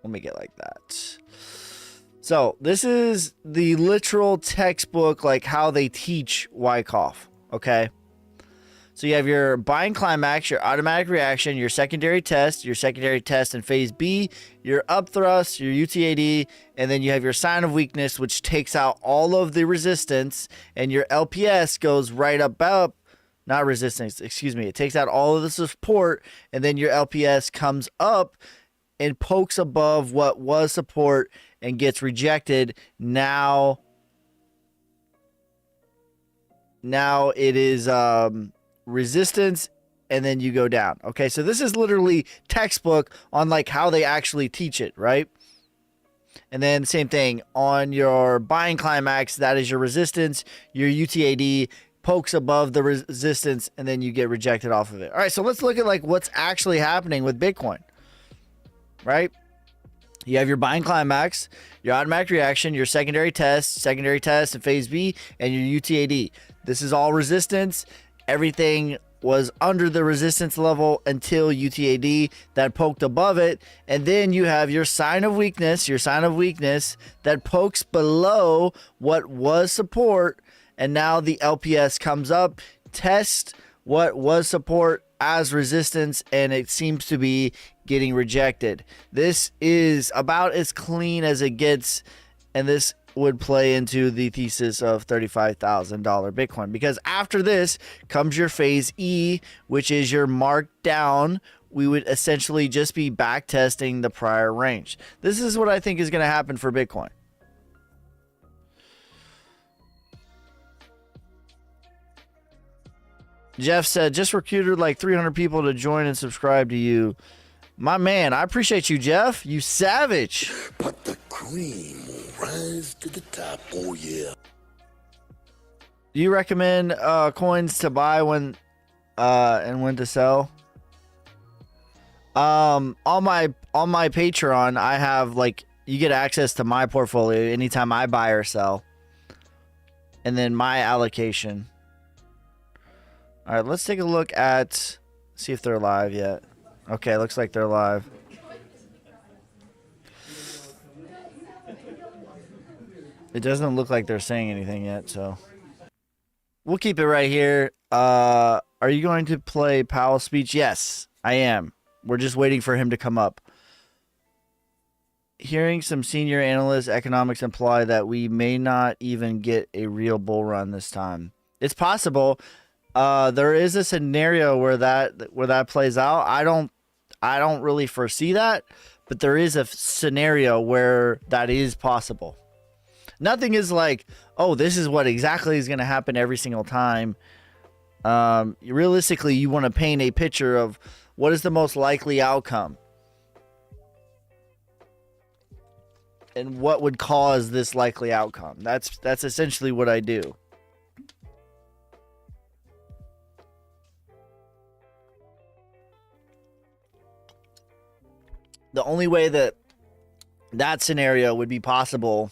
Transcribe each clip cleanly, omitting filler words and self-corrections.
We'll make it like that. So this is the literal textbook, like how they teach Wyckoff. Okay. So you have your buying climax, your automatic reaction, your secondary test in phase B, your up thrust, your UTAD, and then you have your sign of weakness, which takes out all of the resistance, and your LPS goes right up, not resistance, excuse me. It takes out all of the support, and then your LPS comes up and pokes above what was support and gets rejected. Now it is resistance, and then you go down. Okay, so this is literally textbook on like how they actually teach it, right? And then same thing on your buying climax, that is your resistance, your UTAD pokes above the resistance, and then you get rejected off of it. All right, so let's look at like what's actually happening with Bitcoin, right? You have your buying climax, your automatic reaction, your secondary test in phase B, and your UTAD. This is all resistance. Everything was under the resistance level until UTAD that poked above it. And then you have your sign of weakness that pokes below what was support. And now the LPS comes up, tests what was support as resistance, and it seems to be getting rejected. This is about as clean as it gets, and this would play into the thesis of $35,000 Bitcoin, because after this comes your phase E, which is your markdown. We would essentially just be back testing the prior range. This is what I think is going to happen for Bitcoin. Jeff said, just recruited like 300 people to join and subscribe to you. My man, I appreciate you, Jeff. You savage. But the cream will rise to the top. Oh, yeah. Do you recommend coins to buy when and when to sell? On my Patreon, I have like, you get access to my portfolio anytime I buy or sell, and then my allocation. All right, let's take a look at, see if they're live yet. Okay, looks like they're live. It doesn't look like they're saying anything yet, so we'll keep it right here. Are you going to play Powell's speech? Yes, I am. We're just waiting for him to come up. Hearing some senior analysts economics imply that we may not even get a real bull run this time. It's possible. There is a scenario where that plays out. I don't really foresee that, but there is a scenario where that is possible. Nothing is like, oh, this is what exactly is going to happen every single time. Realistically, you want to paint a picture of what is the most likely outcome and what would cause this likely outcome. That's essentially what I do. The only way that scenario would be possible,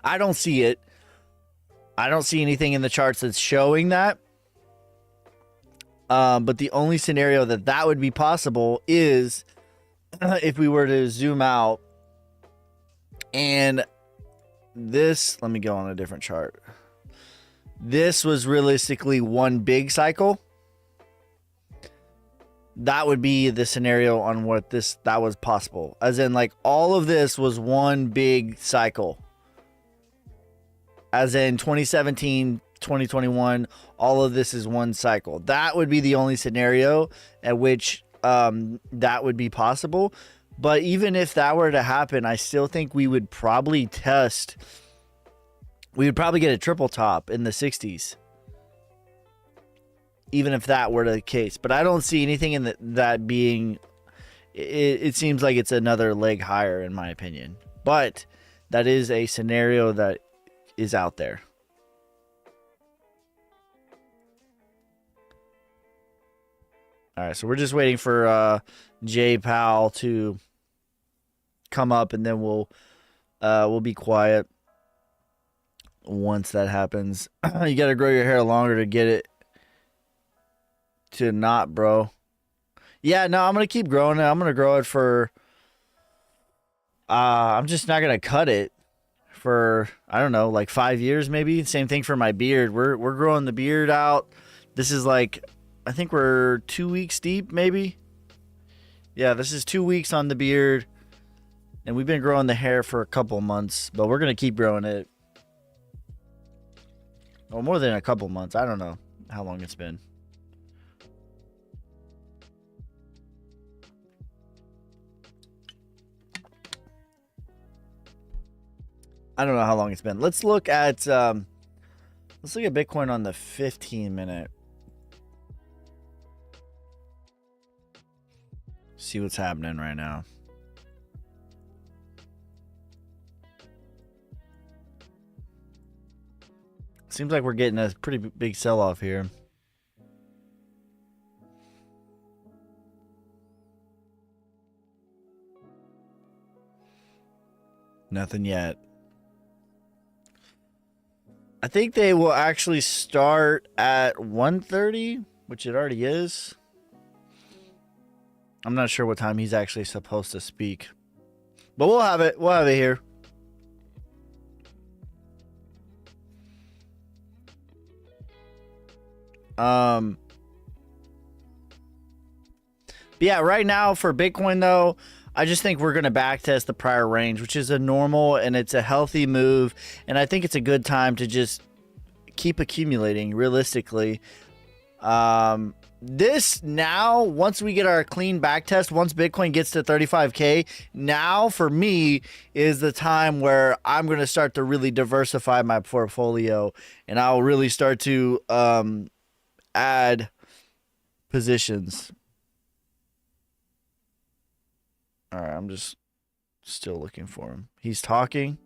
I don't see it. I don't see anything in the charts that's showing that. But the only scenario that would be possible is if we were to zoom out and this, let me go on a different chart. This was realistically one big cycle. That would be the scenario on what that was possible. As in, like, all of this was one big cycle. As in 2017, 2021, all of this is one cycle. That would be the only scenario at which that would be possible. But even if that were to happen, I still think we would probably we would probably get a triple top in the 60s. Even if that were the case. But I don't see anything in that being... It seems like it's another leg higher, in my opinion. But that is a scenario that is out there. All right, so we're just waiting for Jay Powell to come up, and then we'll be quiet once that happens. You got to grow your hair longer to get it to not, bro. Yeah, no, I'm going to keep growing it. I'm going to grow it for I'm just not gonna cut it for, I don't know, like 5 years maybe. Same thing for my beard. We're growing the beard out. This is like, I think we're 2 weeks deep maybe. Yeah, this is 2 weeks on the beard, and we've been growing the hair for a couple months, but we're gonna keep growing it. Well, more than a couple months. I don't know how long it's been. I don't know how long it's been. Let's look at Bitcoin on the 15-minute. See what's happening right now. Seems like we're getting a pretty big sell-off here. Nothing yet. I think they will actually start at 1:30, which it already is. I'm not sure what time he's actually supposed to speak, but we'll have it. We'll have it here. But yeah, right now for Bitcoin though, I just think we're going to backtest the prior range, which is a normal and it's a healthy move. And I think it's a good time to just keep accumulating realistically. This now, once we get our clean backtest, once Bitcoin gets to 35K, now for me is the time where I'm going to start to really diversify my portfolio, and I'll really start to add positions. All right, I'm just still looking for him. He's talking.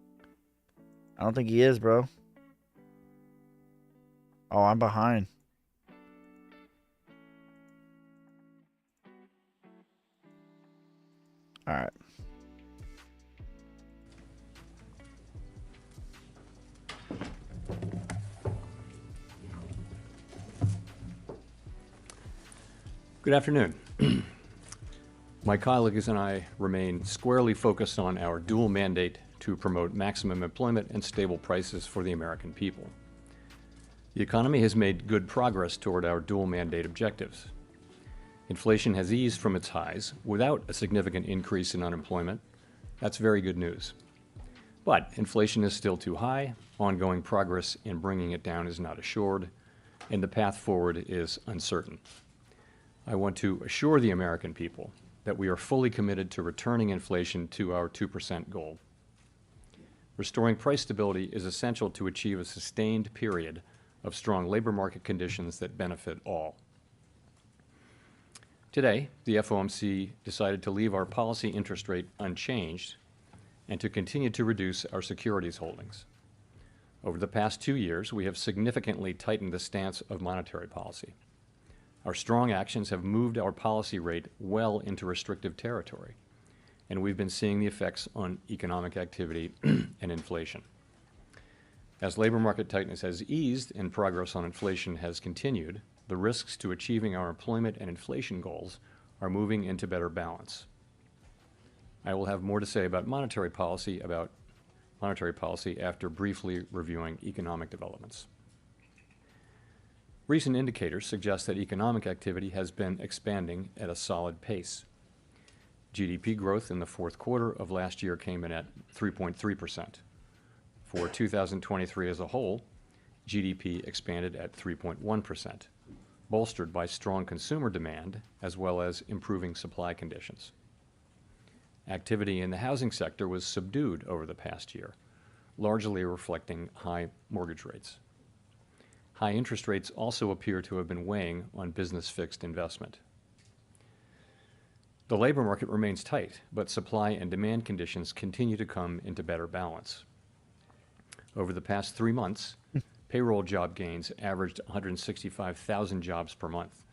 I don't think he is, bro. Oh, I'm behind. All right. Good afternoon. My colleagues and I remain squarely focused on our dual mandate to promote maximum employment and stable prices for the American people. The economy has made good progress toward our dual mandate objectives. Inflation has eased from its highs without a significant increase in unemployment. That's very good news. But inflation is still too high, ongoing progress in bringing it down is not assured, and the path forward is uncertain. I want to assure the American people that we are fully committed to returning inflation to our 2% goal. Restoring price stability is essential to achieve a sustained period of strong labor market conditions that benefit all. Today, the FOMC decided to leave our policy interest rate unchanged and to continue to reduce our securities holdings. Over the past 2 years, we have significantly tightened the stance of monetary policy. Our strong actions have moved our policy rate well into restrictive territory, and we've been seeing the effects on economic activity and inflation. As labor market tightness has eased and progress on inflation has continued, the risks to achieving our employment and inflation goals are moving into better balance. I will have more to say about monetary policy after briefly reviewing economic developments. Recent indicators suggest that economic activity has been expanding at a solid pace. GDP growth in the fourth quarter of last year came in at 3.3%. For 2023 as a whole, GDP expanded at 3.1%, bolstered by strong consumer demand as well as improving supply conditions. Activity in the housing sector was subdued over the past year, largely reflecting high mortgage rates. High interest rates also appear to have been weighing on business fixed investment. The labor market remains tight, but supply and demand conditions continue to come into better balance. Over the past 3 months, payroll job gains averaged 165,000 jobs per month,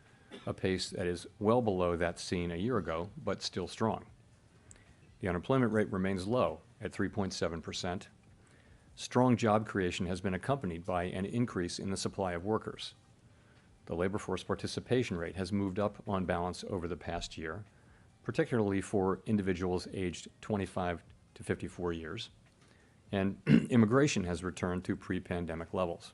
a pace that is well below that seen a year ago, but still strong. The unemployment rate remains low at 3.7%. Strong job creation has been accompanied by an increase in the supply of workers. The labor force participation rate has moved up on balance over the past year, particularly for individuals aged 25 to 54 years, and immigration has returned to pre-pandemic levels.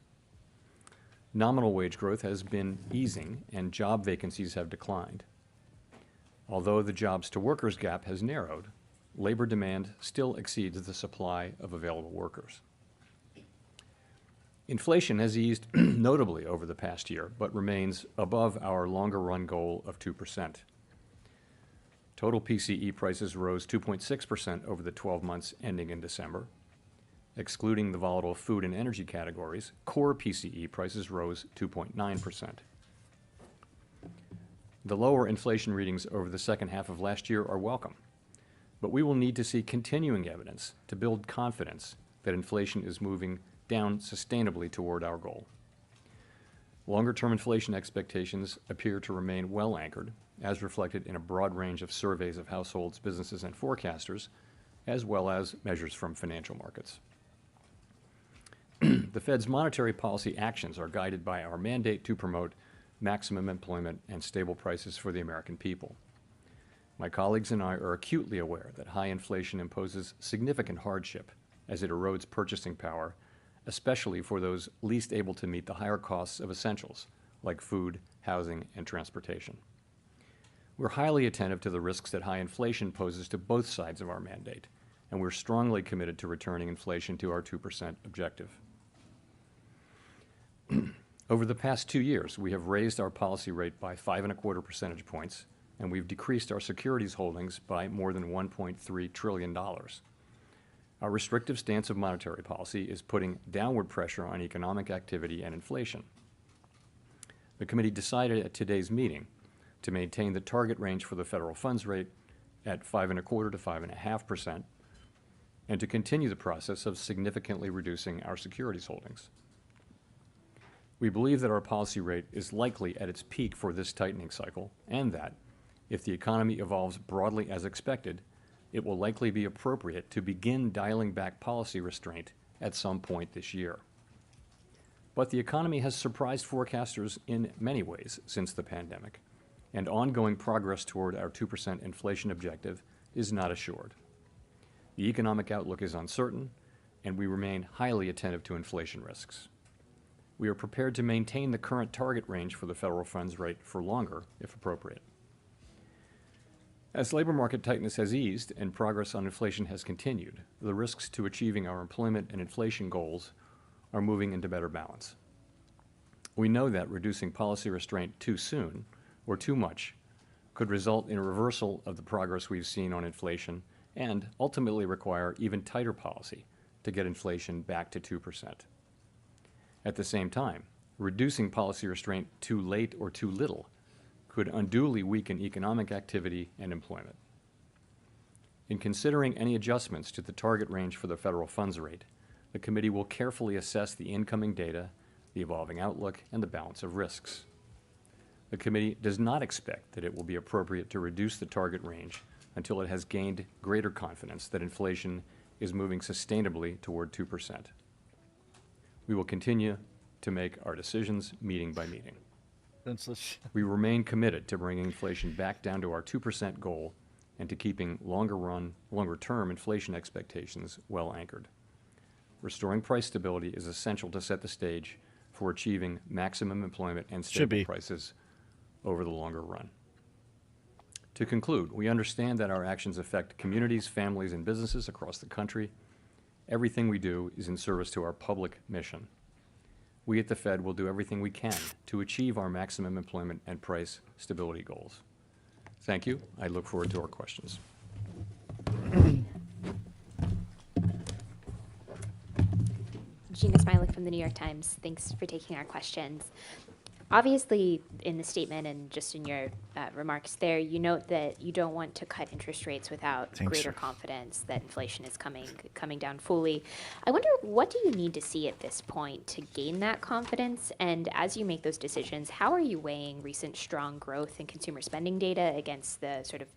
Nominal wage growth has been easing, and job vacancies have declined. Although the jobs to workers gap has narrowed, labor demand still exceeds the supply of available workers. Inflation has eased notably over the past year, but remains above our longer run goal of 2%. Total PCE prices rose 2.6% over the 12 months ending in December. Excluding the volatile food and energy categories, core PCE prices rose 2.9%. The lower inflation readings over the second half of last year are welcome, but we will need to see continuing evidence to build confidence that inflation is moving down sustainably toward our goal. Longer-term inflation expectations appear to remain well anchored, as reflected in a broad range of surveys of households, businesses, and forecasters, as well as measures from financial markets. The Fed's monetary policy actions are guided by our mandate to promote maximum employment and stable prices for the American people. My colleagues and I are acutely aware that high inflation imposes significant hardship as it erodes purchasing power, especially for those least able to meet the higher costs of essentials like food, housing, and transportation. We're highly attentive to the risks that high inflation poses to both sides of our mandate, and we're strongly committed to returning inflation to our 2% objective. Over the past 2 years, we have raised our policy rate by 5.25 percentage points, and we've decreased our securities holdings by more than $1.3 trillion. Our restrictive stance of monetary policy is putting downward pressure on economic activity and inflation. The committee decided at today's meeting to maintain the target range for the federal funds rate at 5.25 to 5.5%, and to continue the process of significantly reducing our securities holdings. We believe that our policy rate is likely at its peak for this tightening cycle, and that, if the economy evolves broadly as expected, it will likely be appropriate to begin dialing back policy restraint at some point this year. But the economy has surprised forecasters in many ways since the pandemic, and ongoing progress toward our 2% inflation objective is not assured. The economic outlook is uncertain, and we remain highly attentive to inflation risks. We are prepared to maintain the current target range for the federal funds rate for longer, if appropriate. As labor market tightness has eased and progress on inflation has continued, the risks to achieving our employment and inflation goals are moving into better balance. We know that reducing policy restraint too soon or too much could result in a reversal of the progress we've seen on inflation and ultimately require even tighter policy to get inflation back to 2%. At the same time, reducing policy restraint too late or too little could unduly weaken economic activity and employment. In considering any adjustments to the target range for the federal funds rate, the committee will carefully assess the incoming data, the evolving outlook, and the balance of risks. The committee does not expect that it will be appropriate to reduce the target range until it has gained greater confidence that inflation is moving sustainably toward 2%. We will continue to make our decisions meeting by meeting. We remain committed to bringing inflation back down to our 2% goal and to keeping longer-term inflation expectations well anchored. Restoring price stability is essential to set the stage for achieving maximum employment and stable prices over the longer run. To conclude, we understand that our actions affect communities, families, and businesses across the country. Everything we do is in service to our public mission. We at the Fed will do everything we can to achieve our maximum employment and price stability goals. Thank you. I look forward to our questions. Gina Smilik from the New York Times. Thanks for taking our questions. Obviously, in the statement and just in your remarks there, you note that you don't want to cut interest rates without greater confidence that inflation is coming down fully. I wonder, what do you need to see at this point to gain that confidence? And as you make those decisions, how are you weighing recent strong growth in consumer spending data against the sort of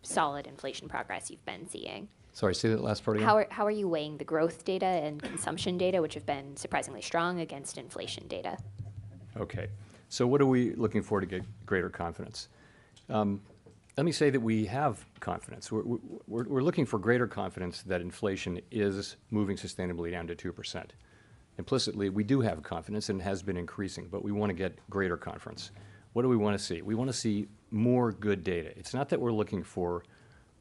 solid inflation progress you've been seeing? Sorry, say that last part again. How are you weighing the growth data and consumption data, which have been surprisingly strong, against inflation data? Okay. So what are we looking for to get greater confidence? let me say that we have confidence. We're looking for greater confidence that inflation is moving sustainably down to 2%. Implicitly, we do have confidence and it has been increasing, but we want to get greater confidence. What do we want to see? We want to see more good data. It's not that we're looking for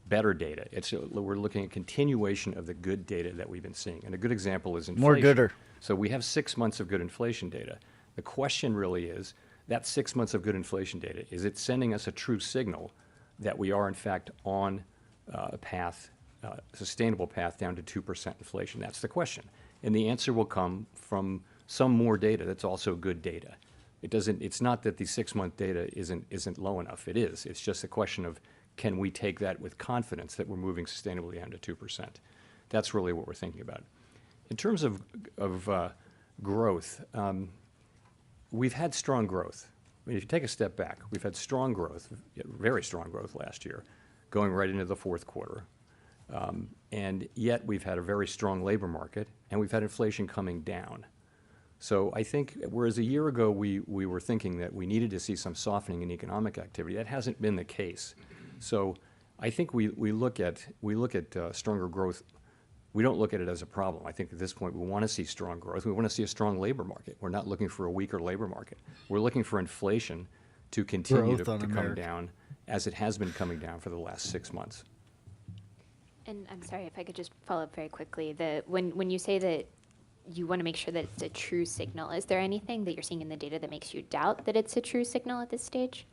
better data. We're looking at continuation of the good data that we've been seeing. And a good example is inflation. More gooder. So we have 6 months of good inflation data. The question really is, that 6 months of good inflation data, is it sending us a true signal that we are in fact on a path, a sustainable path down to 2% inflation? That's the question. And the answer will come from some more data that's also good data. It's not that the 6 month data isn't low enough. It is. It's just a question of, can we take that with confidence that we're moving sustainably down to 2%? That's really what we're thinking about. In terms of growth, we've had strong growth. I mean, if you take a step back, we've had strong growth, very strong growth last year, going right into the fourth quarter. And yet we've had a very strong labor market, and we've had inflation coming down. So I think, whereas a year ago we were thinking that we needed to see some softening in economic activity, that hasn't been the case. So I think we look at stronger growth. We don't look at it as a problem. I think at this point we want to see strong growth. We want to see a strong labor market. We're not looking for a weaker labor market. We're looking for inflation to continue to come down as it has been coming down for the last 6 months. And I'm sorry if I could just follow up very quickly. When you say that you want to make sure that it's a true signal, is there anything that you're seeing in the data that makes you doubt that it's a true signal at this stage?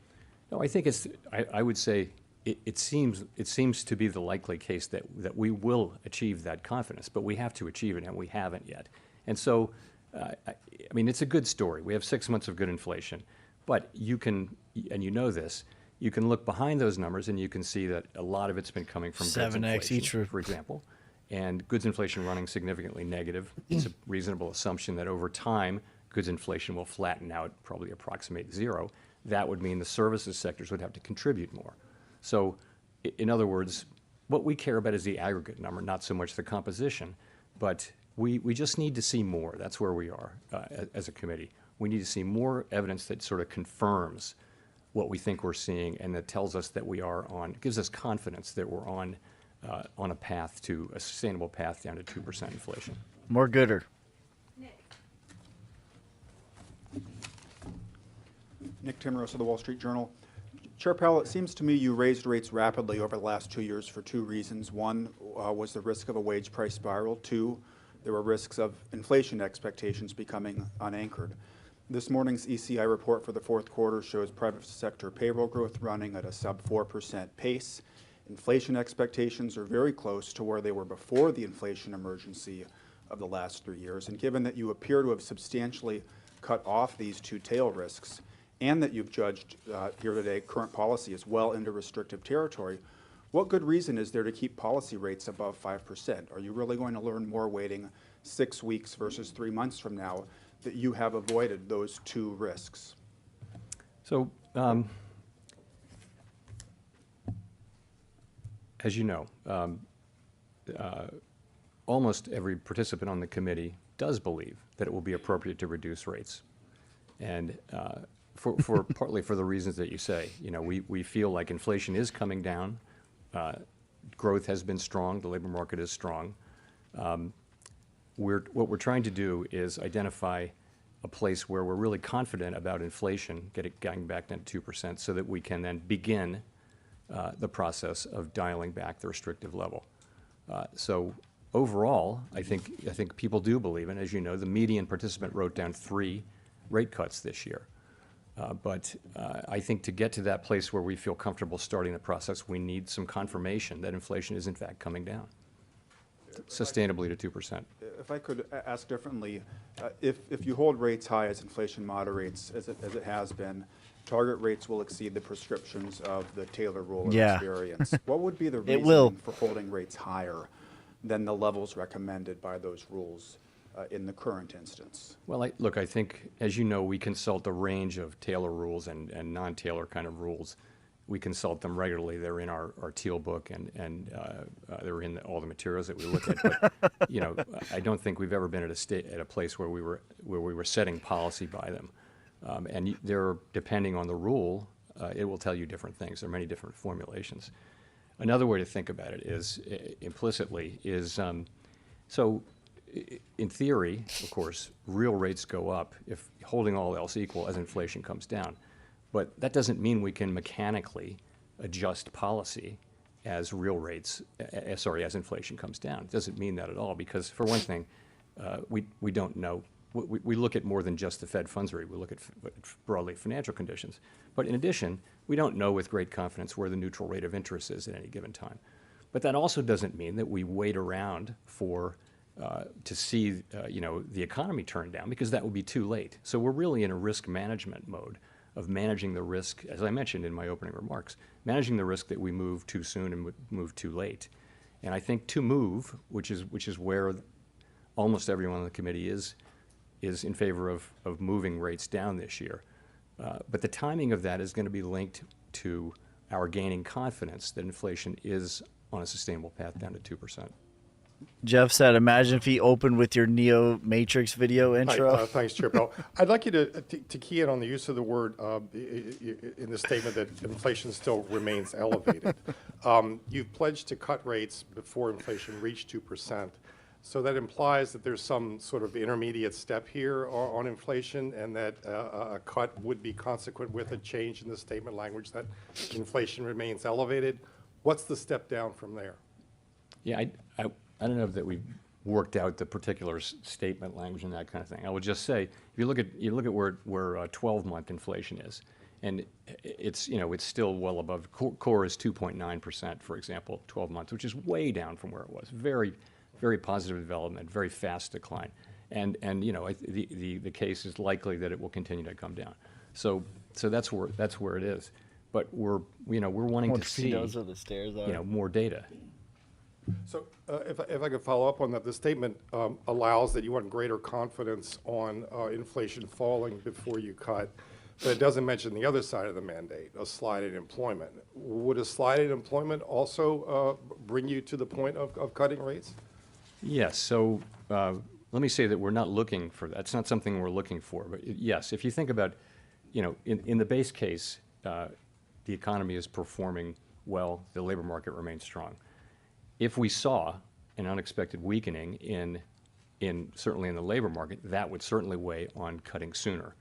No, I think I would say it seems to be the likely case that we will achieve that confidence, but we have to achieve it, and we haven't yet. And so, I mean, it's a good story. We have 6 months of good inflation, but you can, and you know this, you can look behind those numbers and you can see that a lot of it's been coming from goods 7x inflation, each, for example, and goods inflation running significantly negative. It's a reasonable assumption that over time, goods inflation will flatten out, probably approximate zero. That would mean the services sectors would have to contribute more. So, in other words, what we care about is the aggregate number, not so much the composition, but we just need to see more. That's where we are as a committee. We need to see more evidence that sort of confirms what we think we're seeing and that tells us that we are gives us confidence that we're on a path to a sustainable path down to 2% inflation. More gooder. Nick Timmeros of the Wall Street Journal. Chair Powell, it seems to me you raised rates rapidly over the last 2 years for two reasons. One was the risk of a wage price spiral. Two, there were risks of inflation expectations becoming unanchored. This morning's ECI report for the fourth quarter shows private sector payroll growth running at a sub 4% pace. Inflation expectations are very close to where they were before the inflation emergency of the last 3 years. And given that you appear to have substantially cut off these two tail risks, and that you've judged here today current policy is well into restrictive territory, what good reason is there to keep policy rates above 5%? Are you really going to learn more waiting 6 weeks versus 3 months from now that you have avoided those two risks? So, as you know, almost every participant on the committee does believe that it will be appropriate to reduce rates. And for partly for the reasons that you say, you know, we feel like inflation is coming down, growth has been strong, the labor market is strong. What we're trying to do is identify a place where we're really confident about inflation getting back down to 2% so that we can then begin the process of dialing back the restrictive level. So overall, I think people do believe, and as you know, the median participant wrote down 3 rate cuts this year. But I think to get to that place where we feel comfortable starting the process, we need some confirmation that inflation is in fact coming down sustainably to 2%. If I could ask differently, if you hold rates high as inflation moderates, as it has been, target rates will exceed the prescriptions of the Taylor rule of experience. What would be the reason for holding rates higher than the levels recommended by those rules in the current instance? Well, look, I think, as you know, we consult a range of Taylor rules and non-Taylor kind of rules. We consult them regularly. They're in our Teal book, and they're in all the materials that we look at. But you know, I don't think we've ever been at a place where we were setting policy by them. And they're, depending on the rule, it will tell you different things. There are many different formulations. Another way to think about it is, implicitly, is in theory, of course, real rates go up if holding all else equal as inflation comes down. But that doesn't mean we can mechanically adjust policy as real rates, as inflation comes down. It doesn't mean that at all, because for one thing, we don't know. We look at more than just the Fed funds rate. We look at broadly financial conditions. But in addition, we don't know with great confidence where the neutral rate of interest is at any given time. But that also doesn't mean that we wait around to see the economy turn down, because that would be too late. So we're really in a risk management mode of managing the risk, as I mentioned in my opening remarks, managing the risk that we move too soon and move too late. And I think to move, which is where almost everyone on the committee is in favor of moving rates down this year. But the timing of that is going to be linked to our gaining confidence that inflation is on a sustainable path down to 2%. Jeff said, imagine if he opened with your Neo Matrix video intro. Hi, thanks, Chair Powell. I'd like you to key in on the use of the word in the statement that inflation still remains elevated. You've pledged to cut rates before inflation reached 2%. So that implies that there's some sort of intermediate step here on inflation, and that a cut would be consequent with a change in the statement language that inflation remains elevated. What's the step down from there? Yeah, I don't know that we've worked out the particular statement language and that kind of thing. I would just say, if you look at where 12-month inflation is, and it's still well above core is 2.9%, for example, 12 months, which is way down from where it was. Very, very positive development, very fast decline, and the case is likely that it will continue to come down. So that's where it is. But we're wanting to see more data. So if I could follow up on that, the statement allows that you want greater confidence on inflation falling before you cut, but it doesn't mention the other side of the mandate, a slide in employment. Would a slide in employment also bring you to the point of cutting rates? Yes. So let me say that we're not looking for that. It's not something we're looking for. But yes, if you think about, in the base case, the economy is performing well. The labor market remains strong. If we saw an unexpected weakening certainly in the labor market, that would certainly weigh on cutting sooner.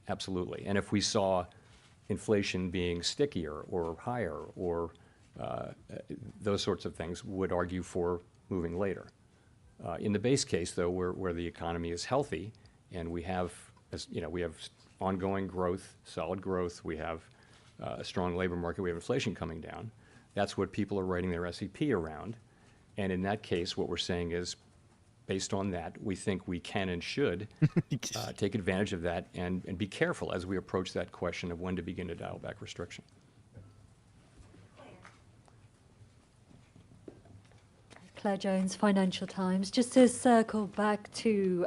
Absolutely. And if we saw inflation being stickier or higher or those sorts of things would argue for moving later. In the base case, though, where the economy is healthy and we have ongoing growth, solid growth, we have a strong labor market, we have inflation coming down, that's what people are writing their SEP around. And in that case, what we're saying is, based on that, we think we can and should take advantage of that and be careful as we approach that question of when to begin to dial back restriction. Claire Jones, Financial Times. Just to circle back to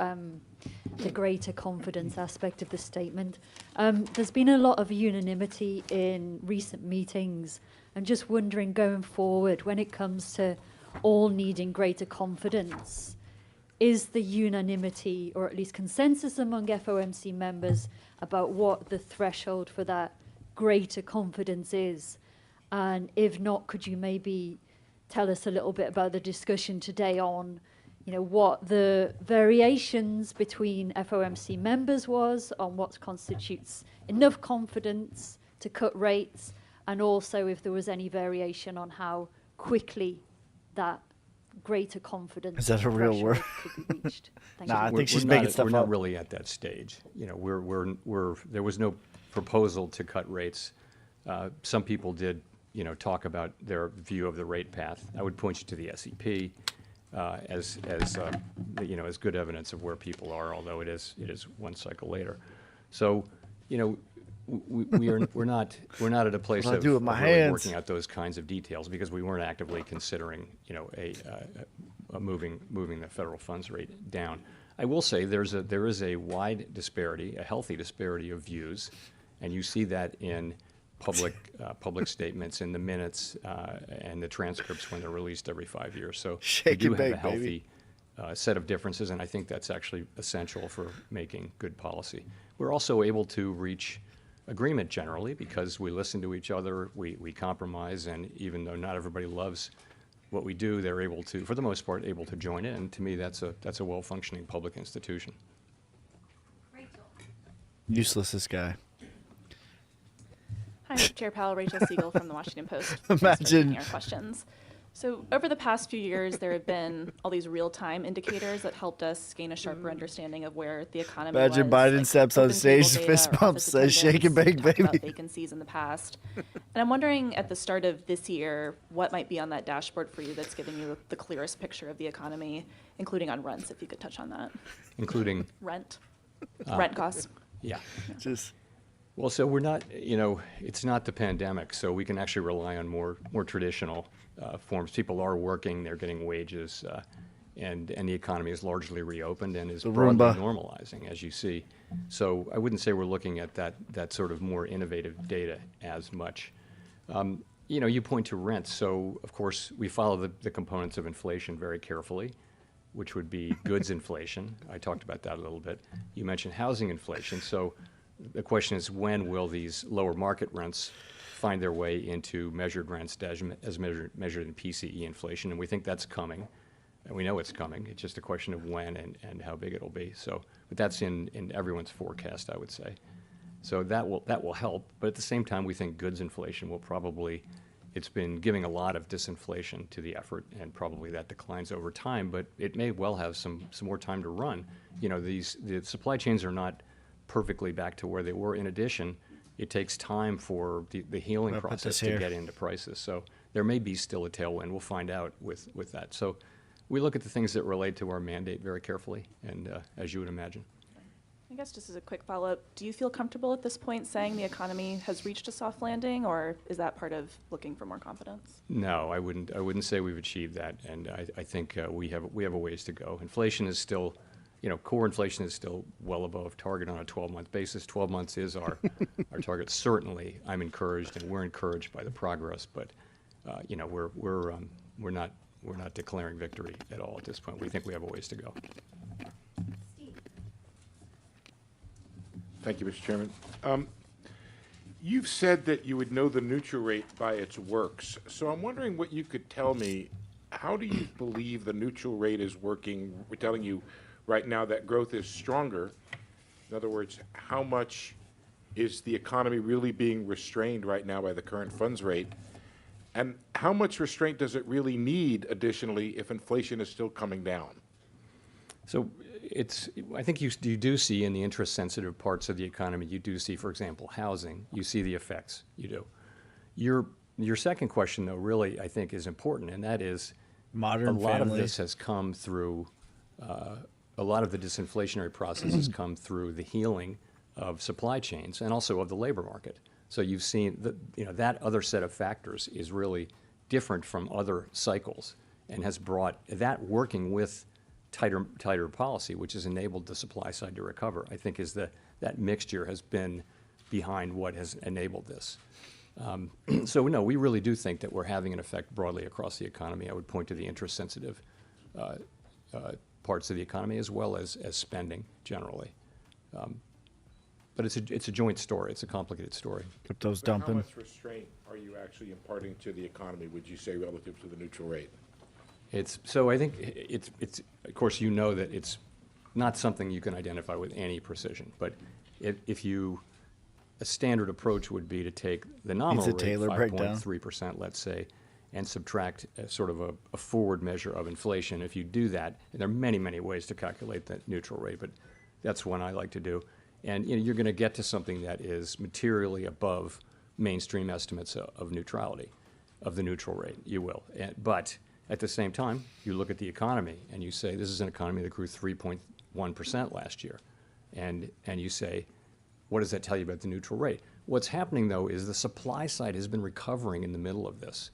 the greater confidence aspect of the statement, there's been a lot of unanimity in recent meetings. I'm just wondering, going forward, when it comes to all needing greater confidence, is the unanimity, or at least consensus among FOMC members, about what the threshold for that greater confidence is? And if not, could you maybe tell us a little bit about the discussion today on, what the variations between FOMC members was on what constitutes enough confidence to cut rates, and also if there was any variation on how quickly that greater confidence Is that a real word? could be reached. Thank Nah, you. I think she's making stuff We're not up. really at that stage. There was no proposal to cut rates. Some people did, talk about their view of the rate path. I would point you to the SEP as good evidence of where people are, although it is one cycle later. So, we're not at a place What do I of do with my really hands? working out those kinds of details because we weren't actively considering, moving the federal funds rate down. I will say there is a wide disparity, a healthy disparity of views, and you see that in public statements, in the minutes, and the transcripts when they're released every 5 years. So we Shake do and have a bake, healthy set of differences, and I think that's actually essential for making good policy. We're also able to reach agreement generally because we listen to each other, we compromise, and even though not everybody loves what we do, they're able to, for the most part, able to join in. And to me, that's a well-functioning public institution. Useless, this guy. Hi, Mr. Chair Powell, Rachel Siegel from the Washington Post. Thanks for Imagine. taking our questions. So over the past few years, there have been all these real-time indicators that helped us gain a sharper understanding of where the economy Imagine was. Biden steps on open table stage, data fist or bumps, office says, "Shake and attendance. bake, We talked about baby." vacancies in the past. And I'm wondering at the start of this year, what might be on that dashboard for you that's giving you the clearest picture of the economy, including on rents, if you could touch on that. Including, Rent costs. yeah. Just Well, so we're not, it's not the pandemic, so we can actually rely on more traditional forms. People are working, they're getting wages, and the economy is largely reopened and is The broadly Roomba. normalizing, as you see. So I wouldn't say we're looking at that sort of more innovative data as much. You point to rents, so of course we follow the components of inflation very carefully, which would be goods inflation. I talked about that a little bit. You mentioned housing inflation, so the question is, when will these lower market rents find their way into measured rents as measured in PCE inflation? And we think that's coming, and we know it's coming. It's just a question of when and how big it'll be. So, but that's in everyone's forecast, I would say. So that will help. But at the same time, we think goods inflation will probably, it's been giving a lot of disinflation to the effort, and probably that declines over time. But it may well have some more time to run. The supply chains are not perfectly back to where they were. In addition, it takes time for the healing I'll put process this to here. get into prices. So there may be still a tailwind. We'll find out with that. So we look at the things that relate to our mandate very carefully, and as you would imagine. I guess just as a quick follow-up, do you feel comfortable at this point saying the economy has reached a soft landing, or is that part of looking for more confidence? No, I wouldn't say we've achieved that, and I think we have a ways to go. Inflation is still, core inflation is still well above target on a 12-month basis. 12 months is our target. Certainly, I'm encouraged, and we're encouraged by the progress, but we're not declaring victory at all at this point. We think we have a ways to go. Thank you, Mr. Chairman. You've said that you would know the neutral rate by its works. So I'm wondering what you could tell me. How do you believe the neutral rate is working? We're telling you right now that growth is stronger. In other words, how much is the economy really being restrained right now by the current funds rate? And how much restraint does it really need additionally if inflation is still coming down? So I think you do see in the interest-sensitive parts of the economy, you do see, for example, housing, you see the effects, you do. Your second question, though, really, I think is important, and that is modern a lot of families. this has come through, a lot of the disinflationary process has come through the healing of supply chains and also of the labor market. So you've seen that other set of factors is really different from other cycles and has brought that working with tighter policy, which has enabled the supply side to recover, I think that mixture has been behind what has enabled this. So no, we really do think that we're having an effect broadly across the economy. I would point to the interest-sensitive parts of the economy as well as spending generally. But it's a joint story. It's a complicated story. Crypto's But how dumping. much restraint are you actually imparting to the economy, would you say, relative to the neutral rate? So I think it's of course you know that it's not something you can identify with any precision, but a standard approach would be to take the nominal rate, Taylor breakdown. 5.3%, let's say, and subtract sort of a forward measure of inflation. If you do that, and there are many, many ways to calculate that neutral rate, but that's one I like to do. And you're going to get to something that is materially above mainstream estimates of neutrality, of the neutral rate. You will. But at the same time, you look at the economy and you say, this is an economy that grew 3.1% last year. And you say, what does that tell you about the neutral rate? What's happening, though, is the supply side has been recovering in the middle of this.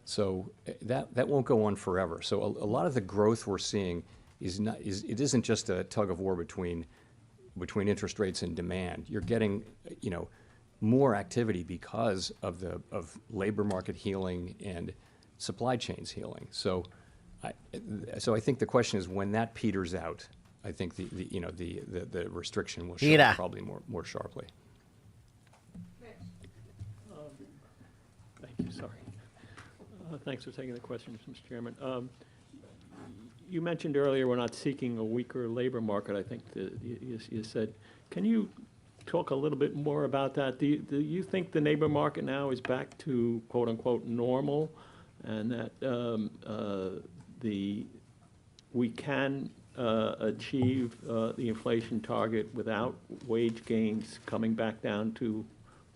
So that won't go on forever. So a lot of the growth we're seeing it isn't just a tug of war between interest rates and demand. You're getting, more activity because of labor market healing and supply chains healing. So I think the question is, when that peters out, I think the restriction will show up probably more sharply. Thanks for taking the question, Mr. Chairman. You mentioned earlier we're not seeking a weaker labor market, I think you said. Can you talk a little bit more about that? Do you think the labor market now is back to quote-unquote normal, and that we can achieve the inflation target without wage gains coming back down to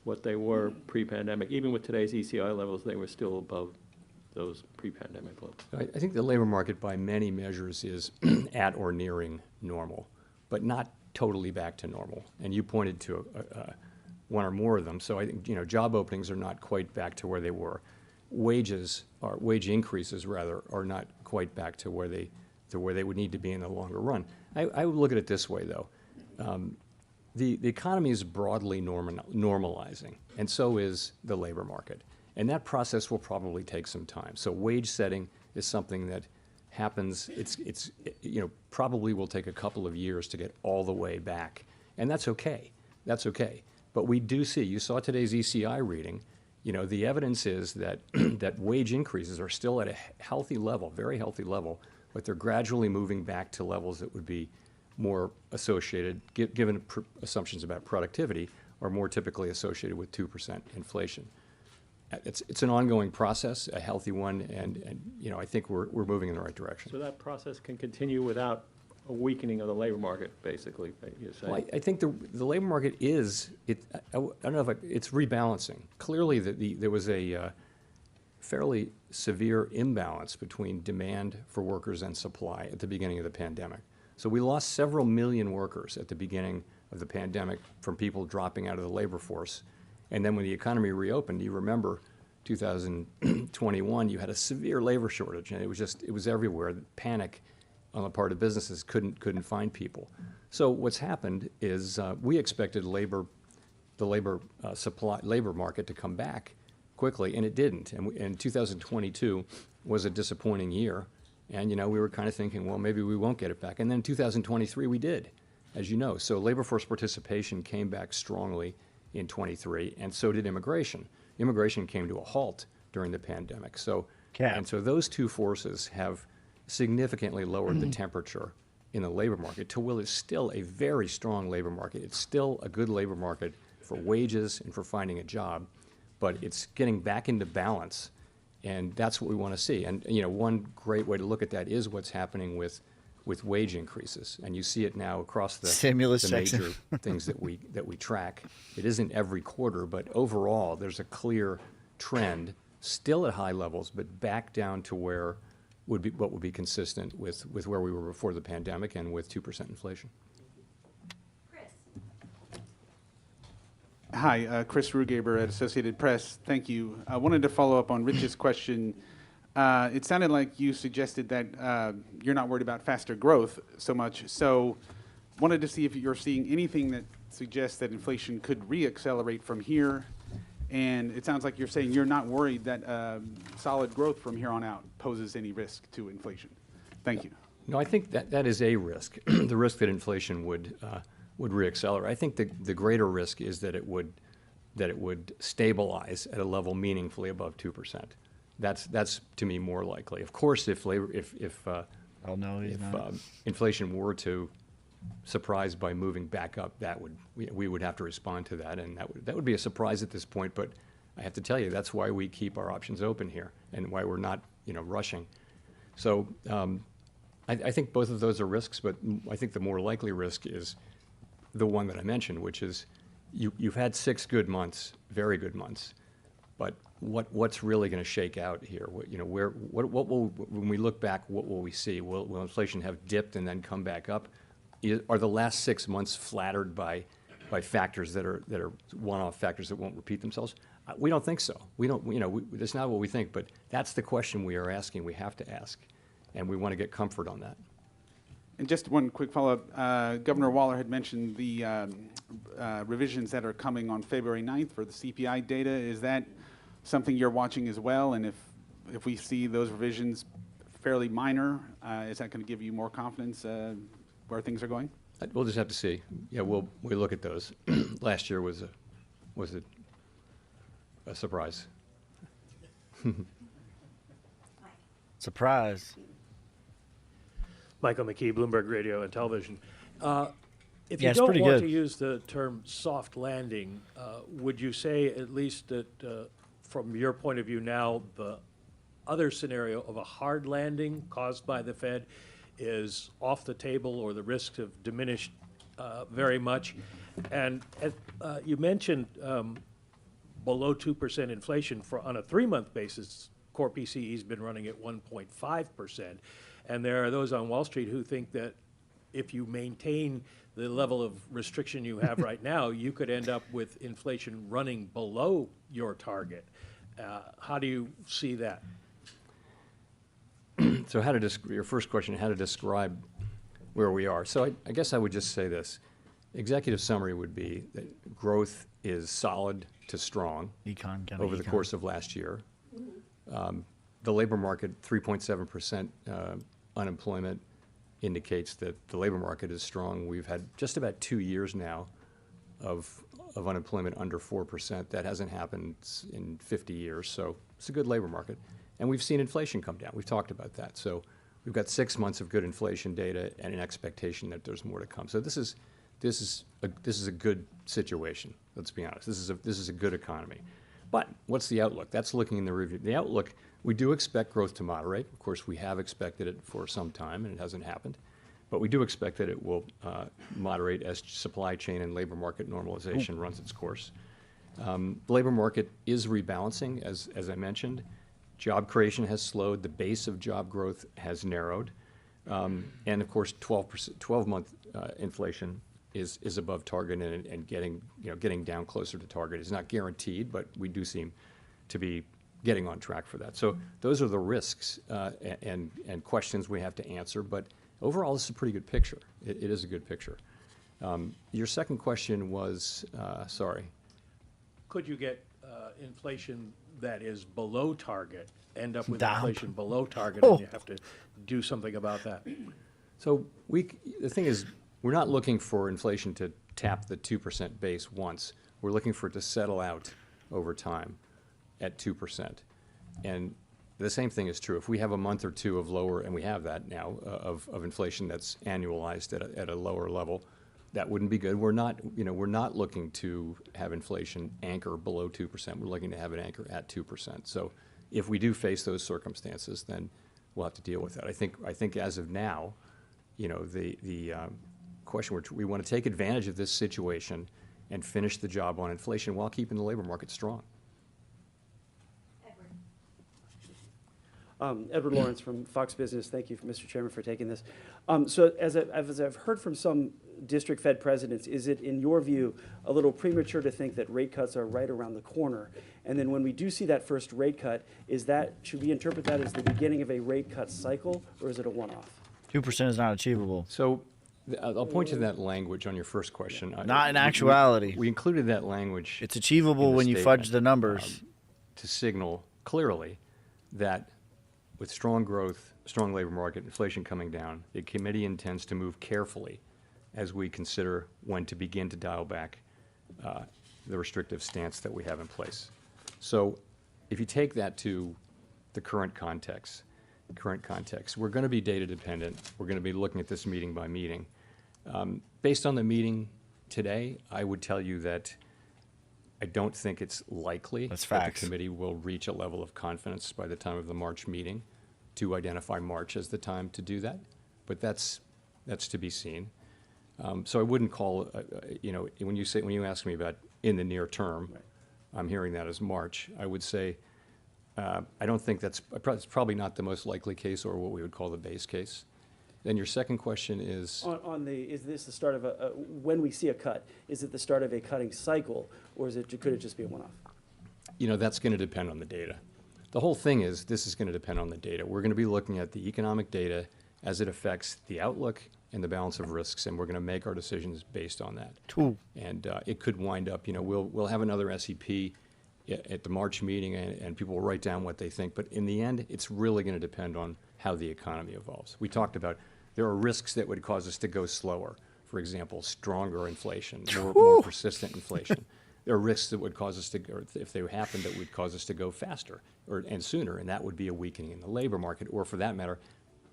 what they were pre-pandemic? Even with today's ECI levels, they were still above those pre-pandemic levels. I think the labor market by many measures is at or nearing normal, but not totally back to normal. And you pointed to one or more of them. So I think, job openings are not quite back to where they were. Wage increases rather are not quite back to where they would need to be in the longer run. I would look at it this way though. The economy is broadly normalizing, and so is the labor market. And that process will probably take some time. So wage setting is something that happens, probably will take a couple of years to get all the way back. And that's okay. That's okay. But we do see, you saw today's ECI reading, the evidence is that that wage increases are still at a healthy level, very healthy level, but they're gradually moving back to levels that would be more associated, given assumptions about productivity, are more typically associated with 2% inflation. It's an ongoing process, a healthy one, and I think we're moving in the right direction. So that process can continue without a weakening of the labor market, basically, you're saying? Well, I think the labor market is, I don't know if it's rebalancing. Clearly, there was a fairly severe imbalance between demand for workers and supply at the beginning of the pandemic. So we lost several million workers at the beginning of the pandemic from people dropping out of the labor force. And then when the economy reopened, you remember 2021, you had a severe labor shortage, and it was everywhere. Panic on the part of businesses, couldn't find people. So what's happened is we expected the labor market to come back quickly, and it didn't. And 2022 was a disappointing year, and we were kind of thinking, well, maybe we won't get it back. And then 2023 we did, as you know. So labor force participation came back strongly in 23, and so did immigration. Immigration came to a halt during the pandemic. And so those two forces have significantly lowered the temperature in the labor market to where it's still a very strong labor market. It's still a good labor market for wages and for finding a job, but it's getting back into balance, and that's what we want to see. And one great way to look at that is what's happening with wage increases, and you see it now across the major things that we track. It isn't every quarter, but overall, there's a clear trend, still at high levels, but back down to what would be consistent with where we were before the pandemic and with 2% inflation. Hi, Chris Rugaber at Associated Press. Thank you. I wanted to follow up on Rich's question. It sounded like you suggested that you're not worried about faster growth so much. So wanted to see if you're seeing anything that suggests that inflation could re-accelerate from here. And it sounds like you're saying you're not worried that solid growth from here on out poses any risk to inflation. Thank you. No, I think that is a risk, the risk that inflation would re-accelerate. I think the greater risk is that it would stabilize at a level meaningfully above 2%. That's to me more likely. Of course, if inflation were to surprise by moving back up, we would have to respond to that, and that would be a surprise at this point. But I have to tell you, that's why we keep our options open here, and why we're not rushing. So I think both of those are risks, but I think the more likely risk is the one that I mentioned, which is you've had 6 good months, very good months, but what's really going to shake out here? What will, when we look back, what will we see? Will inflation have dipped and then come back up? Are the last 6 months flattered by factors that are one-off factors that won't repeat themselves? We don't think so. We don't. That's not what we think. But that's the question we are asking. We have to ask, and we want to get comfort on that. And just one quick follow-up. Governor Waller had mentioned the revisions that are coming on February 9th for the CPI data. Is that something you're watching as well? And if we see those revisions fairly minor, is that going to give you more confidence where things are going? We'll just have to see. Yeah, we'll look at those. Last year was a surprise. Surprise. Michael McKee, Bloomberg Radio and Television. If Yeah, you it's don't pretty want good. to use the term soft landing, would you say at least that from your point of view now, the other scenario of a hard landing caused by the Fed is off the table, or the risks have diminished very much? And you mentioned below 2% inflation on a 3-month basis. Core PCE has been running at 1.5%. And there are those on Wall Street who think that if you maintain the level of restriction you have right now, you could end up with inflation running below your target. How do you see that? So your first question, how to describe where we are. So I guess I would just say this. Executive summary would be that growth is solid to strong over the course of last year. The labor market, 3.7% unemployment indicates that the labor market is strong. We've had just about 2 years now of unemployment under 4%. That hasn't happened in 50 years, so it's a good labor market. And we've seen inflation come down. We've talked about that. So we've got 6 months of good inflation data and an expectation that there's more to come. So this is a good situation. Let's be honest. This is a good economy. But what's the outlook? That's looking in the review. The outlook, we do expect growth to moderate. Of course, we have expected it for some time, and it hasn't happened. But we do expect that it will moderate as supply chain and labor market normalization runs its course. The labor market is rebalancing, as I mentioned. Job creation has slowed. The base of job growth has narrowed. And of course, 12-month inflation is above target and getting down closer to target. It's not guaranteed, but we do seem to be getting on track for that. So those are the risks and questions we have to answer. But overall, this is a pretty good picture. It is a good picture. Your second question was, sorry. Could you get inflation that is below target, end up with Down. inflation below target, and you have to do something about that? So the thing is, we're not looking for inflation to tap the 2% base once. We're looking for it to settle out over time at 2%. And the same thing is true. If we have a month or two of lower, and we have that now, of inflation that's annualized at a lower level, that wouldn't be good. We're not looking to have inflation anchor below 2%. We're looking to have it anchor at 2%. So if we do face those circumstances, then we'll have to deal with that. I think as of now, the question, we want to take advantage of this situation and finish the job on inflation while keeping the labor market strong. Edward Lawrence from Fox Business. Thank you, Mr. Chairman, for taking this. So as I've heard from some district Fed presidents, is it, in your view, a little premature to think that rate cuts are right around the corner? And then when we do see that first rate cut, should we interpret that as the beginning of a rate cut cycle, or is it a one-off? 2% is not achievable. So I'll point to that language on your first question. Not in actuality. We included that language. It's achievable when you fudge the numbers. To signal clearly that with strong growth, strong labor market, inflation coming down, the committee intends to move carefully as we consider when to begin to dial back the restrictive stance that we have in place. So if you take that to the current context, we're going to be data dependent. We're going to be looking at this meeting by meeting. Based on the meeting today, I would tell you that I don't think it's likely that the committee will reach a level of confidence by the time of the March meeting to identify March as the time to do that. But that's to be seen. So I wouldn't call, when you ask me about in the near term, right, I'm hearing that as March. I would say I don't think it's probably not the most likely case, or what we would call the base case. Then your second question is is this the start of when we see a cut, is it the start of a cutting cycle, or could it just be a one-off? That's going to depend on the data. The whole thing is this is going to depend on the data. We're going to be looking at the economic data as it affects the outlook and the balance of risks, and we're going to make our decisions based on that. And it could wind up, we'll have another SEP at the March meeting, and people will write down what they think. But in the end, it's really going to depend on how the economy evolves. We talked about there are risks that would cause us to go slower. For example, stronger inflation, more persistent inflation. there are risks that would cause us to, or if they happen, that would cause us to go faster and sooner, and that would be a weakening in the labor market, or for that matter,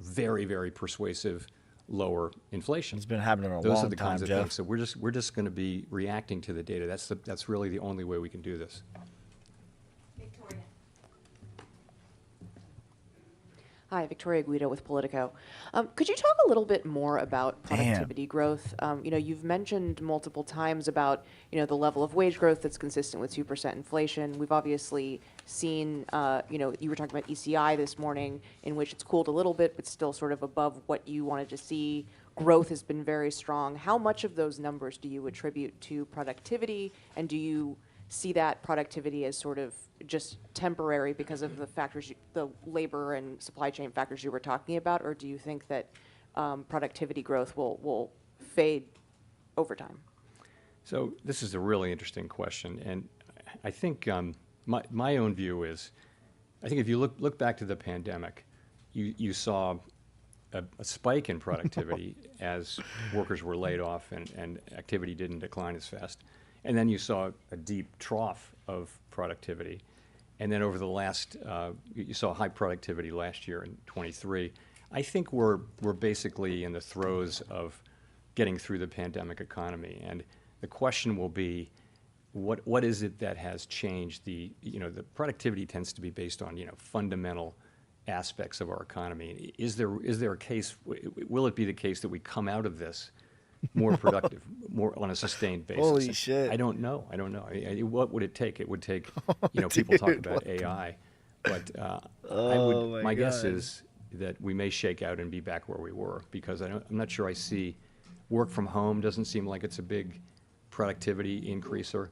very, very persuasive lower inflation. It's been happening a Those long are the time, kinds of Jeff. things. So we're just going to be reacting to the data. That's really the only way we can do this. Hi, Victoria Guido with Politico. Could you talk a little bit more about productivity growth? You've mentioned multiple times about, the level of wage growth that's consistent with 2% inflation. We've obviously seen, you were talking about ECI this morning, in which it's cooled a little bit, but still sort of above what you wanted to see. Growth has been very strong. How much of those numbers do you attribute to productivity, and do you see that productivity as sort of just temporary because of the factors, the labor and supply chain factors you were talking about, or do you think that productivity growth will fade over time? So this is a really interesting question, and I think my own view is, I think if you look back to the pandemic, you saw a spike in productivity as workers were laid off and activity didn't decline as fast. And then you saw a deep trough of productivity. And then over the last, you saw high productivity last year in 23. I think we're basically in the throes of getting through the pandemic economy. And the question will be, what is it that has changed? The productivity tends to be based on, fundamental aspects of our economy. Is there a case, will it be the case that we come out of this more productive, more on a sustained basis? Holy shit. I don't know. What would it take? It would take, people talk about AI, but my guess is that we may shake out and be back where we were, because I'm not sure I see work from home doesn't seem like it's a big productivity increaser.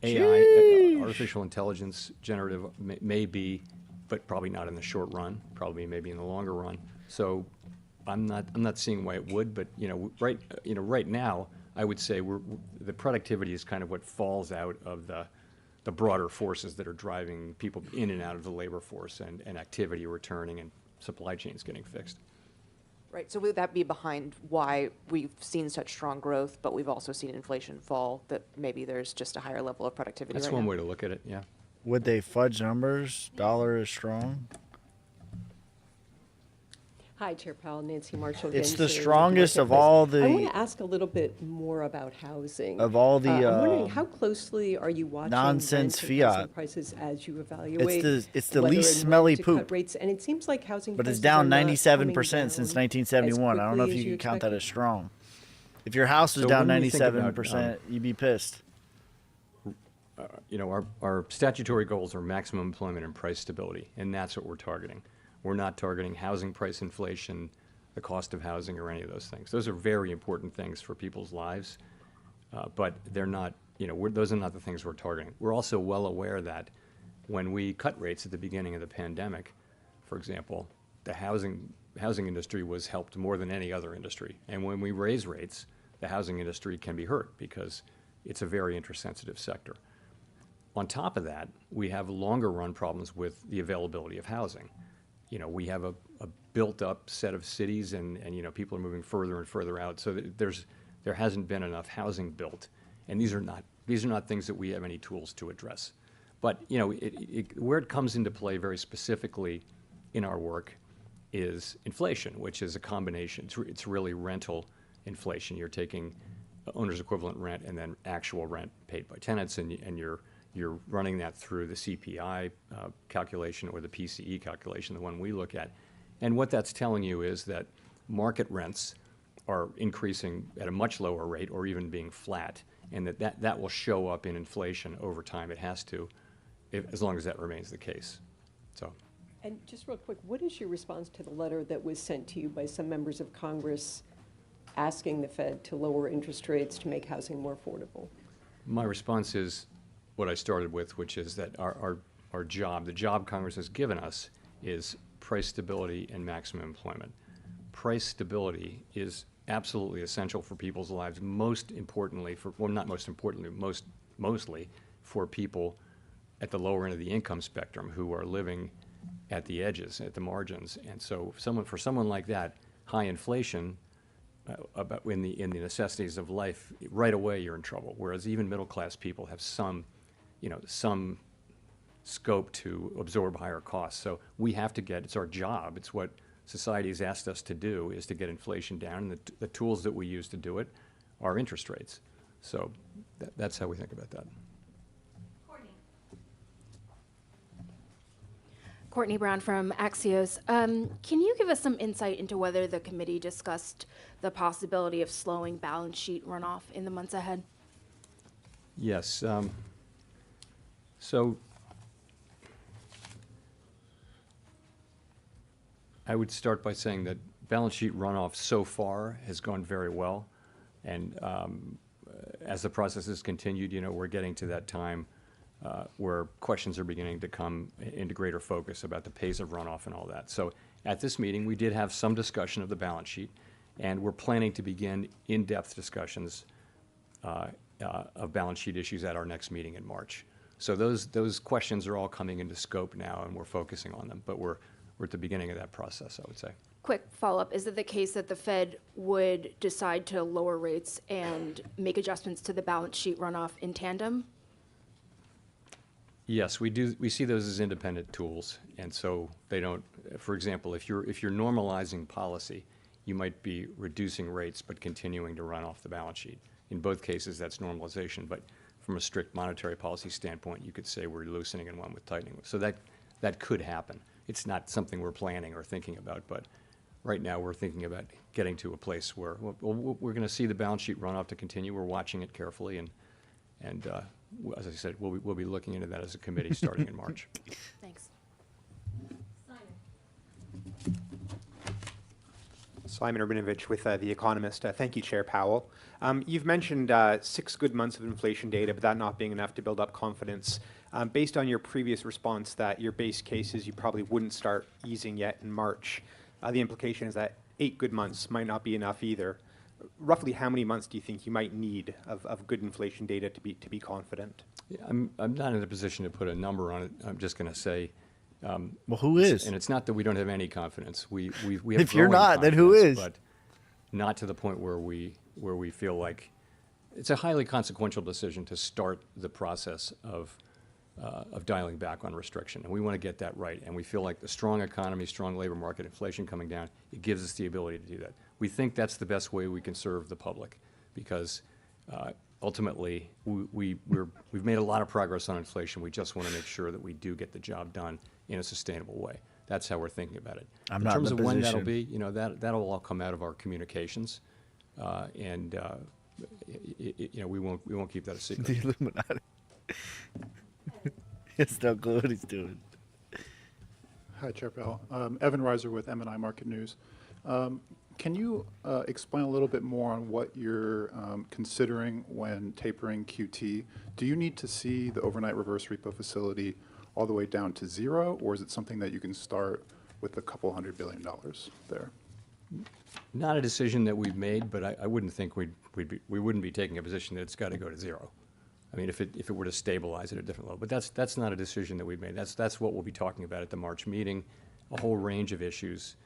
AI, artificial intelligence, generative may be, but probably not in the short run, probably maybe in the longer run. So I'm not seeing why it would, but right now I would say the productivity is kind of what falls out of the broader forces that are driving people in and out of the labor force and activity returning and supply chains getting fixed. Right, so would that be behind why we've seen such strong growth, but we've also seen inflation fall, that maybe there's just a higher level of productivity That's right one now? way to look at it, yeah. Would they fudge numbers? Dollar is strong. Hi, Chair Powell, Nancy Marshall. It's again, the Chair of strongest of Marketplace. all the- I want to ask a little bit more about housing. Of all the, I'm wondering, how closely are you watching nonsense rent and housing fiat. prices as you evaluate? It's the whether least and when smelly to cut poop. rates? And it seems like housing But it's prices down are not 97% since coming down 1971. I don't know as if you quickly can as count that expected. as strong. If your house was So down when we think about, 97%, you'd be pissed. Our statutory goals are maximum employment and price stability, and that's what we're targeting. We're not targeting housing price inflation, the cost of housing, or any of those things. Those are very important things for people's lives, but they're not, those are not the things we're targeting. We're also well aware that when we cut rates at the beginning of the pandemic, for example, the housing industry was helped more than any other industry. And when we raise rates, the housing industry can be hurt because it's a very interest-sensitive sector. On top of that, we have longer run problems with the availability of housing. We have a built-up set of cities, and people are moving further and further out. So there hasn't been enough housing built, and these are not things that we have any tools to address. But where it comes into play very specifically in our work is inflation, which is a combination. It's really rental inflation. You're taking owner's equivalent rent and then actual rent paid by tenants, and you're running that through the CPI calculation or the PCE calculation, the one we look at. And what that's telling you is that market rents are increasing at a much lower rate or even being flat, and that will show up in inflation over time. It has to, as long as that remains the case. So. And just real quick, what is your response to the letter that was sent to you by some members of Congress asking the Fed to lower interest rates to make housing more affordable? My response is what I started with, which is that our job, the job Congress has given us, is price stability and maximum employment. Price stability is absolutely essential for people's lives, most importantly not most importantly, mostly for people at the lower end of the income spectrum who are living at the edges, at the margins. And so for someone like that, high inflation in the necessities of life, right away you're in trouble. Whereas even middle class people have some scope to absorb higher costs. So we have to get, it's our job, it's what society has asked us to do, is to get inflation down. And the tools that we use to do it are interest rates. So that's how we think about that. Courtney Brown from Axios. Can you give us some insight into whether the committee discussed the possibility of slowing balance sheet runoff in the months ahead? Yes. So I would start by saying that balance sheet runoff so far has gone very well. And as the process has continued, we're getting to that time where questions are beginning to come into greater focus about the pace of runoff and all that. So at this meeting, we did have some discussion of the balance sheet, and we're planning to begin in-depth discussions of balance sheet issues at our next meeting in March. So those questions are all coming into scope now, and we're focusing on them. But we're at the beginning of that process, I would say. Quick follow-up, is it the case that the Fed would decide to lower rates and make adjustments to the balance sheet runoff in tandem? Yes, we do. We see those as independent tools, and so they don't. For example, if you're normalizing policy, you might be reducing rates but continuing to run off the balance sheet. In both cases, that's normalization. But from a strict monetary policy standpoint, you could say we're loosening and one with tightening. So that could happen. It's not something we're planning or thinking about, but right now we're thinking about getting to a place where we're going to see the balance sheet runoff to continue. We're watching it carefully, and as I said, we'll be looking into that as a committee starting in March. Thanks. Simon Urbanovich with The Economist. Thank you, Chair Powell. You've mentioned 6 good months of inflation data, but that not being enough to build up confidence. Based on your previous response that your base case is you probably wouldn't start easing yet in March, the implication is that 8 good months might not be enough either. Roughly how many months do you think you might need of good inflation data to be confident? Yeah, I'm not in a position to put a number on it. I'm just going to say. Well, who is? And it's not that we don't have any confidence. We have if you're growing not, then who confidence, is? But not to the point where we feel like it's a highly consequential decision to start the process of dialing back on restriction, and we want to get that right. And we feel like the strong economy, strong labor market, inflation coming down, it gives us the ability to do that. We think that's the best way we can serve the public, because ultimately we've made a lot of progress on inflation. We just want to make sure that we do get the job done in a sustainable way. That's how we're thinking about it. I'm in not terms in of the when position. that'll be, that'll all come out of our communications, and we won't keep that a secret. The Illuminati. It's no clue what he's doing. Hi, Chair Powell. Evan Reiser with M&I Market News. Can you explain a little bit more on what you're considering when tapering QT? Do you need to see the overnight reverse repo facility all the way down to 0, or is it something that you can start with a couple $100 billion there? Not a decision that we've made, but I wouldn't think we wouldn't be taking a position that it's got to go to 0. I mean, if it were to stabilize at a different level, but that's not a decision that we've made. That's what we'll be talking about at the March meeting. A whole range of issues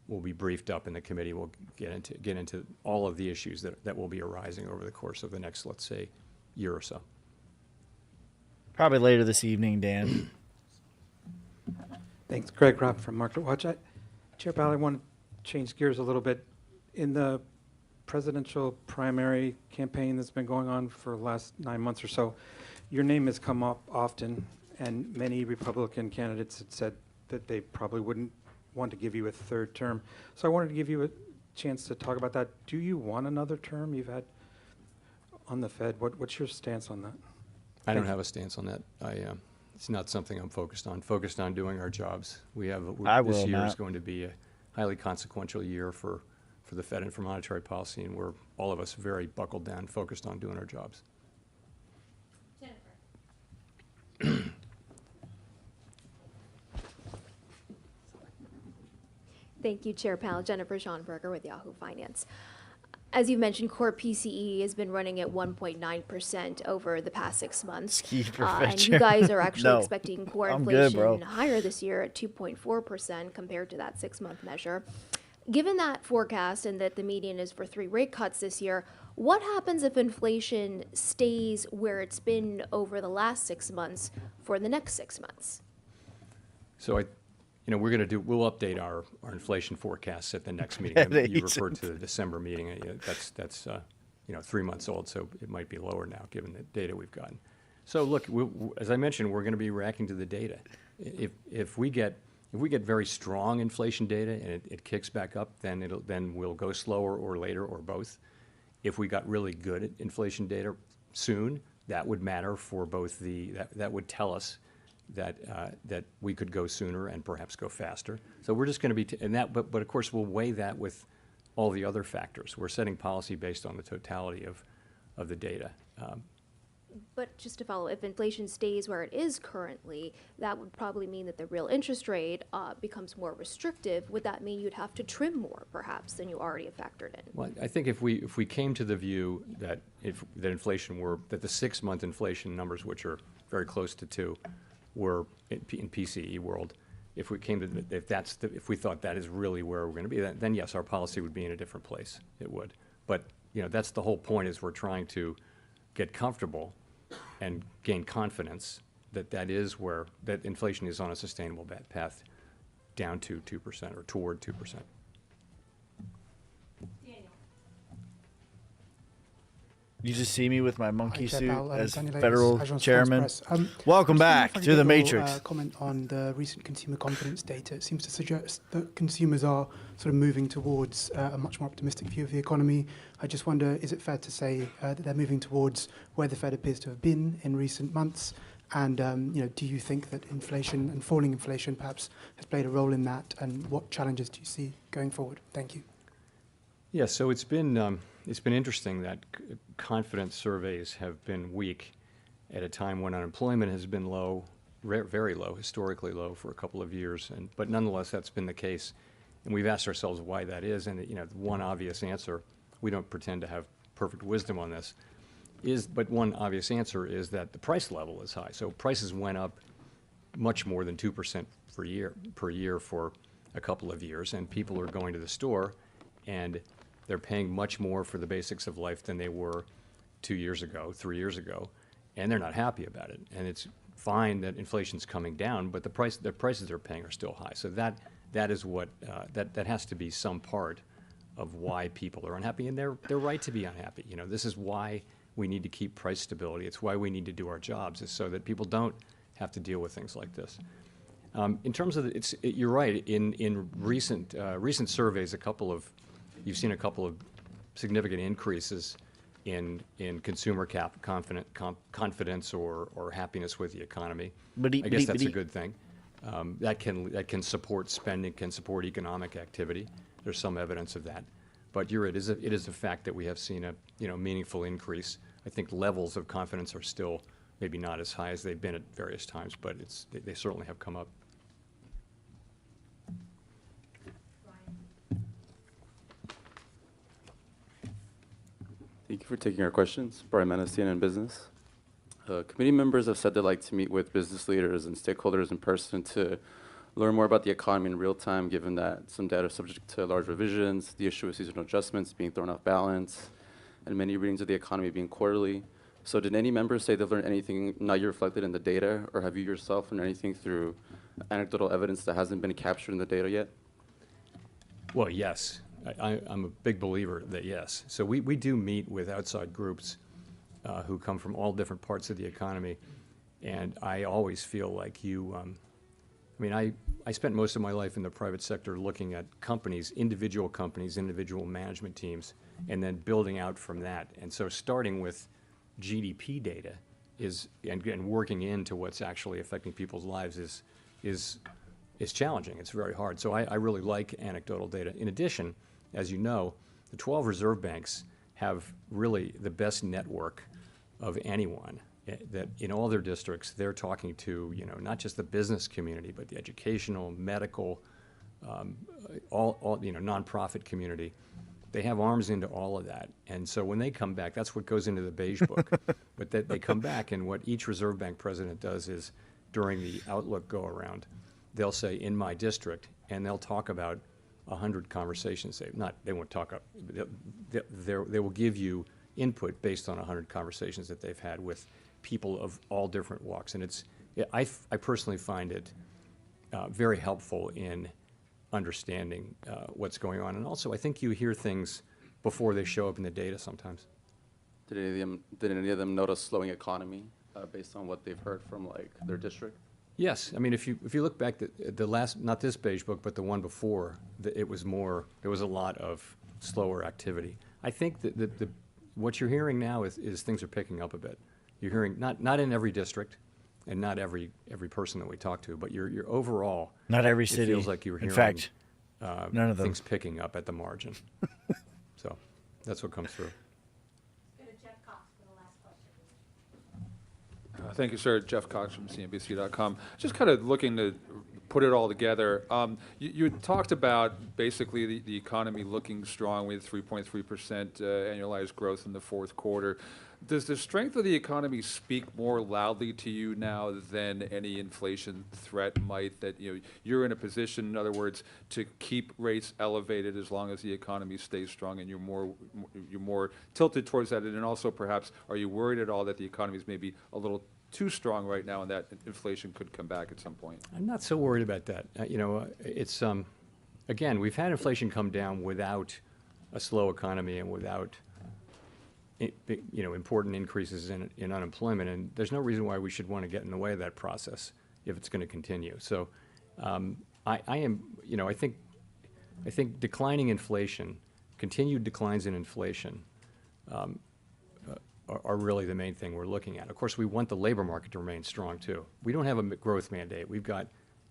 will be briefed up, and the committee will get into all of the issues that will be arising over the course of the next, let's say, year or so. Probably later this evening, Dan. Thanks, Greg Robb from Market Watch. Chair Powell, I want to change gears a little bit. In the presidential primary campaign that's been going on for the last 9 months or so, your name has come up often, and many Republican candidates had said that they probably wouldn't want to give you a 3rd term. So I wanted to give you a chance to talk about that. Do you want another term? You've had on the Fed. What's your stance on that? I don't have a stance on that. It's not something I'm focused on. Focused on doing our jobs. This year is going to be a highly consequential year for the Fed and for monetary policy, and we're all of us very buckled down, focused on doing our jobs. Thank you, Chair Powell. Jennifer Schonberger with Yahoo Finance. As you mentioned, core PCE has been running at 1.9% over the past 6 months. And you guys are actually expecting core inflation higher this year at 2.4% compared to that 6-month measure. Given that forecast and that the median is for 3 rate cuts this year, what happens if inflation stays where it's been over the last 6 months for the next 6 months? So we'll update our inflation forecasts at the next meeting. You referred to the December meeting. That's 3 months old, so it might be lower now given the data we've gotten. So look, as I mentioned, we're going to be reacting to the data. If we get very strong inflation data and it kicks back up, then we'll go slower or later or both. If we got really good inflation data soon, that would matter for both that would tell us that we could go sooner and perhaps go faster. So we're just going to be, but of course we'll weigh that with all the other factors. We're setting policy based on the totality of the data. But just to follow, if inflation stays where it is currently, that would probably mean that the real interest rate becomes more restrictive. Would that mean you'd have to trim more, perhaps, than you already have factored in? Well, I think if we came to the view that that the 6-month inflation numbers, which are very close to 2, were in PCE world, if we thought that is really where we're going to be, then yes, our policy would be in a different place. It would. But that's the whole point, is we're trying to get comfortable and gain confidence that inflation is on a sustainable path down to 2% or toward 2%. You just see me with my monkey Chair suit Powell, as Daniel Davis, federal Agence France chairman. Presse. Welcome just wondering back if I could to the get your, Matrix. Comment on the recent consumer confidence data. It seems to suggest that consumers are sort of moving towards a much more optimistic view of the economy. I just wonder, is it fair to say that they're moving towards where the Fed appears to have been in recent months? And do you think that inflation and falling inflation perhaps has played a role in that? And what challenges do you see going forward? Thank you. Yeah, so it's been interesting that confidence surveys have been weak at a time when unemployment has been low, very low, historically low for a couple of years. But nonetheless, that's been the case. And we've asked ourselves why that is. And one obvious answer, we don't pretend to have perfect wisdom on this, but one obvious answer is that the price level is high. So prices went up much more than 2% per year for a couple of years, and people are going to the store and they're paying much more for the basics of life than they were 2 years ago, 3 years ago, and they're not happy about it. And it's fine that inflation's coming down, but the prices they're paying are still high. So that is what that has to be some part of why people are unhappy, and they're right to be unhappy. This is why we need to keep price stability. It's why we need to do our jobs, is so that people don't have to deal with things like this. In terms of you're right. In recent surveys, you've seen a couple of significant increases in consumer confidence or happiness with the economy. I guess that's a good thing. That can support spending, can support economic activity. There's some evidence of that. But you're right, it is a fact that we have seen a meaningful increase. I think levels of confidence are still maybe not as high as they've been at various times, but they certainly have come up. Thank you for taking our questions. Brian Menace, CNN Business. Committee members have said they'd like to meet with business leaders and stakeholders in person to learn more about the economy in real time, given that some data is subject to large revisions, the issue of seasonal adjustments being thrown off balance, and many readings of the economy being quarterly. So did any members say they've learned anything not yet reflected in the data, or have you yourself learned anything through anecdotal evidence that hasn't been captured in the data yet? Well, yes. I'm a big believer that yes. So we do meet with outside groups who come from all different parts of the economy, and I always feel like I spent most of my life in the private sector looking at companies, individual management teams, and then building out from that. And so starting with GDP data and working into what's actually affecting people's lives is challenging. It's very hard. So I really like anecdotal data. In addition, as you know, the 12 reserve banks have really the best network of anyone. That in all their districts, they're talking to not just the business community, but the educational, medical, all nonprofit community. They have arms into all of that, and so when they come back, that's what goes into the beige book. But they come back, and what each reserve bank president does is, during the Outlook go around, they'll say, "In my district," and they'll talk about 100 conversations. They won't talk up. They will give you input based on 100 conversations that they've had with people of all different walks. And I personally find it very helpful in understanding what's going on. And also, I think you hear things before they show up in the data sometimes. Did any of them notice slowing economy based on what they've heard from like their district? Yes, I mean, if you look back the last, not this beige book, but the one before, there was a lot of slower activity. I think that what you're hearing now is things are picking up a bit. You're hearing not in every district, and not every person that we talk to, but your overall. Not every city. It feels like you were hearing. In fact, none of them. Things picking up at the margin. So that's what comes through. Thank you, sir. Jeff Cox from CNBC.com. Just kind of looking to put it all together. You had talked about basically the economy looking strong with 3.3% annualized growth in the fourth quarter. Does the strength of the economy speak more loudly to you now than any inflation threat might? That you're in a position, in other words, to keep rates elevated as long as the economy stays strong, and you're more tilted towards that. And also, perhaps, are you worried at all that the economy is maybe a little too strong right now, and that inflation could come back at some point? I'm not so worried about that. It's again, we've had inflation come down without a slow economy and without important increases in unemployment, and there's no reason why we should want to get in the way of that process if it's going to continue. So I think declining inflation, continued declines in inflation, are really the main thing we're looking at. Of course, we want the labor market to remain strong too. We don't have a growth mandate. We've got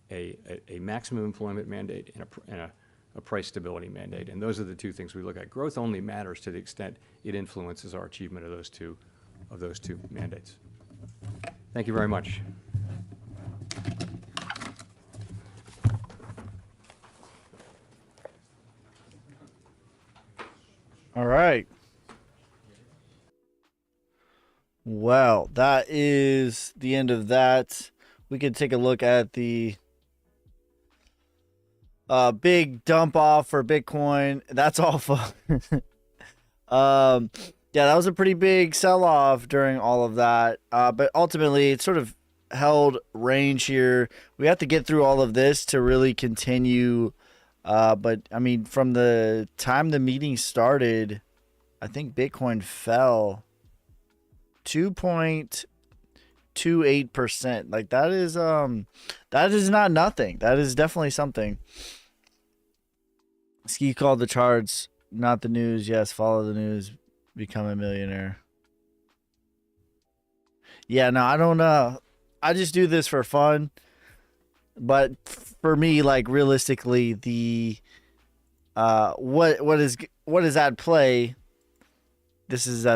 a maximum employment mandate and a price stability mandate, and those are the two things we look at. Growth only matters to the extent it influences our achievement of those two mandates. Thank you very much. All right. Well, that is the end of that. We could take a look at the big dump off for Bitcoin. That's awful. Yeah, that was a pretty big sell off during all of that. But ultimately, it sort of held range here. We have to get through all of this to really continue. But I mean, from the time the meeting started, I think Bitcoin fell 2.28%. Like that is not nothing. That is definitely something. Ski called the charts, not the news. Yes, follow the news, become a millionaire. Yeah, no, I don't I just do this for fun. But for me, like realistically, the what is at play, this is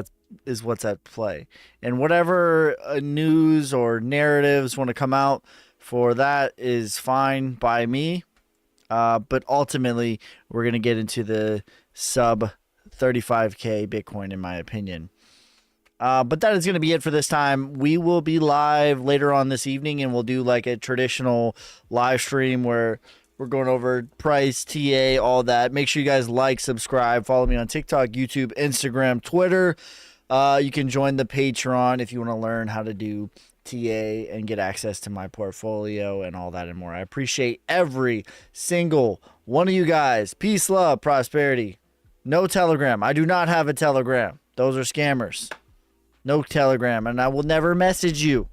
what's at play. And whatever news or narratives want to come out for that is fine by me. But ultimately, we're going to get into the sub 35K Bitcoin, in my opinion. But that is going to be it for this time. We will be live later on this evening, and we'll do like a traditional live stream where we're going over price, TA, all that. Make sure you guys like, subscribe, follow me on TikTok, YouTube, Instagram, Twitter. You can join the Patreon if you want to learn how to do TA and get access to my portfolio and all that and more. I appreciate every single one of you guys. Peace, love, prosperity. No Telegram. I do not have a Telegram. Those are scammers. No Telegram, and I will never message you.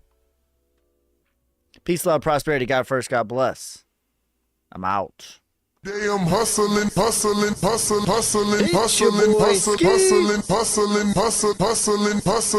Peace, love, prosperity. God first, God bless. I'm out. Damn, hustling, hustling, hustling, hustling, hustling, hustling, hustling, hustling, hustling, hustling, hustling.